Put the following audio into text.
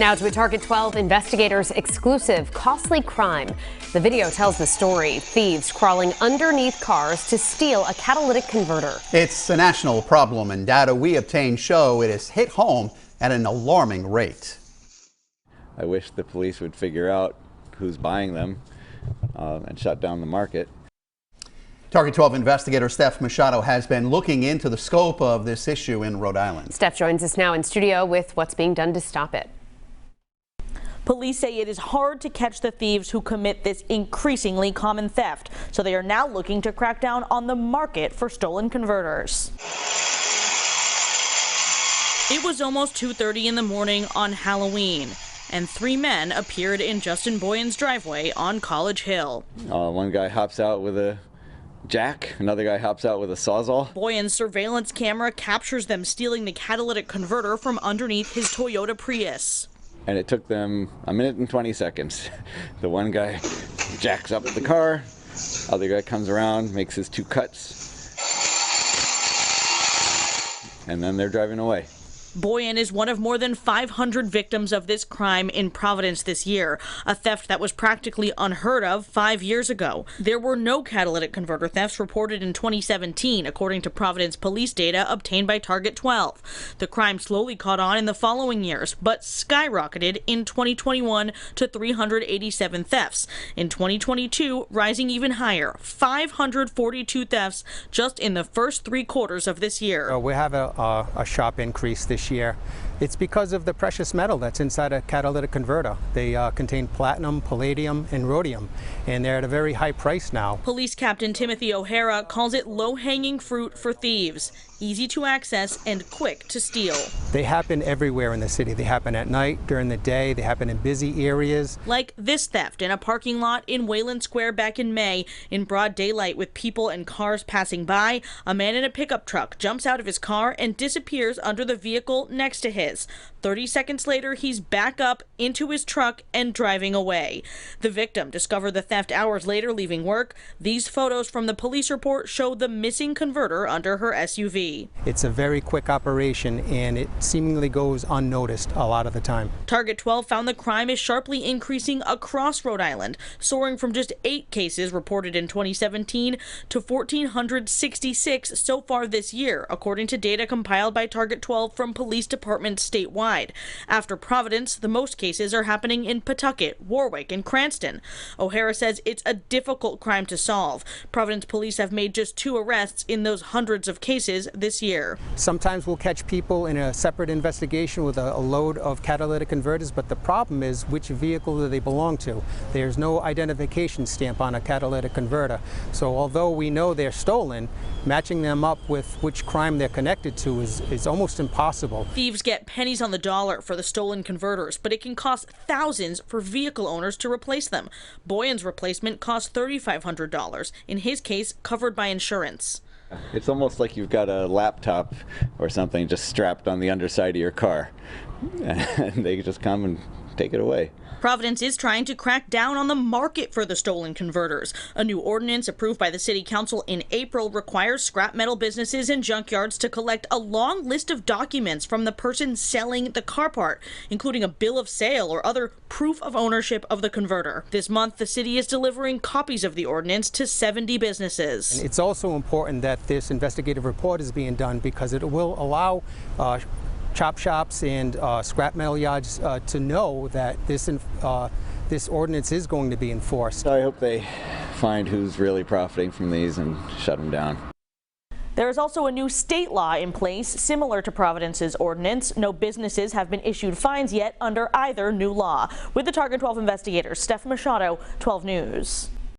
Now to a Target 12 investigators exclusive costly crime. The video tells the story. Thieves crawling underneath cars to steal a catalytic converter. It's a national problem, and data we obtain show it has hit home at an alarming rate. I wish the police would figure out who's buying them and shut down the market. Target 12 investigator Steph Machado has been looking into the scope of this issue in Rhode Island. Steph joins us now in studio with what's being done to stop it. Police say it is hard to catch the thieves who commit this increasingly common theft, so they are now looking to crack down on the market for stolen converters. It was almost 2:30 in the morning on Halloween, and three men appeared in Justin Boyan's driveway on College Hill. One guy hops out with a jack, another guy hops out with a sawzall. Boyan's surveillance camera captures them stealing the catalytic converter from underneath his Toyota Prius. And it took them 1 minute and 20 seconds. The one guy jacks up the car, other guy comes around, makes his two cuts, and then they're driving away. Boyan is one of more than 500 victims of this crime in Providence this year, a theft that was practically unheard of 5 years ago. There were no catalytic converter thefts reported in 2017, according to Providence police data obtained by Target 12. The crime slowly caught on in the following years, but skyrocketed in 2021 to 387 thefts. In 2022, rising even higher, 542 thefts just in the first 3 quarters of this year. We have a sharp increase this year. It's because of the precious metal that's inside a catalytic converter. They contain platinum, palladium, and rhodium, and they're at a very high price now. Police Captain Timothy O'Hara calls it low-hanging fruit for thieves, easy to access and quick to steal. They happen everywhere in the city. They happen at night, during the day, they happen in busy areas. Like this theft in a parking lot in Wayland Square back in May. In broad daylight with people and cars passing by, a man in a pickup truck jumps out of his car and disappears under the vehicle next to his. 30 seconds later, he's back up into his truck and driving away. The victim discovered the theft hours later leaving work. These photos from the police report show the missing converter under her SUV. It's a very quick operation, and it seemingly goes unnoticed a lot of the time. Target 12 found the crime is sharply increasing across Rhode Island, soaring from just 8 cases reported in 2017 to 1,466 so far this year, according to data compiled by Target 12 from police departments statewide. After Providence, the most cases are happening in Pawtucket, Warwick, and Cranston. O'Hara says it's a difficult crime to solve. Providence police have made just 2 arrests in those hundreds of cases this year. Sometimes we'll catch people in a separate investigation with a load of catalytic converters, but the problem is which vehicle do they belong to. There's no identification stamp on a catalytic converter. So although we know they're stolen, matching them up with which crime they're connected to is almost impossible. Thieves get pennies on the dollar for the stolen converters, but it can cost thousands for vehicle owners to replace them. Boyan's replacement cost $3,500, in his case covered by insurance. It's almost like you've got a laptop or something just strapped on the underside of your car, and they just come and take it away. Providence is trying to crack down on the market for the stolen converters. A new ordinance approved by the City Council in April requires scrap metal businesses and junkyards to collect a long list of documents from the person selling the car part, including a bill of sale or other proof of ownership of the converter. This month, the city is delivering copies of the ordinance to 70 businesses. It's also important that this investigative report is being done because it will allow chop shops and scrap metal yards to know that this ordinance is going to be enforced. I hope they find who's really profiting from these and shut them down. There is also a new state law in place similar to Providence's ordinance. No businesses have been issued fines yet under either new law. With the Target 12 investigators, Steph Machado, 12 News.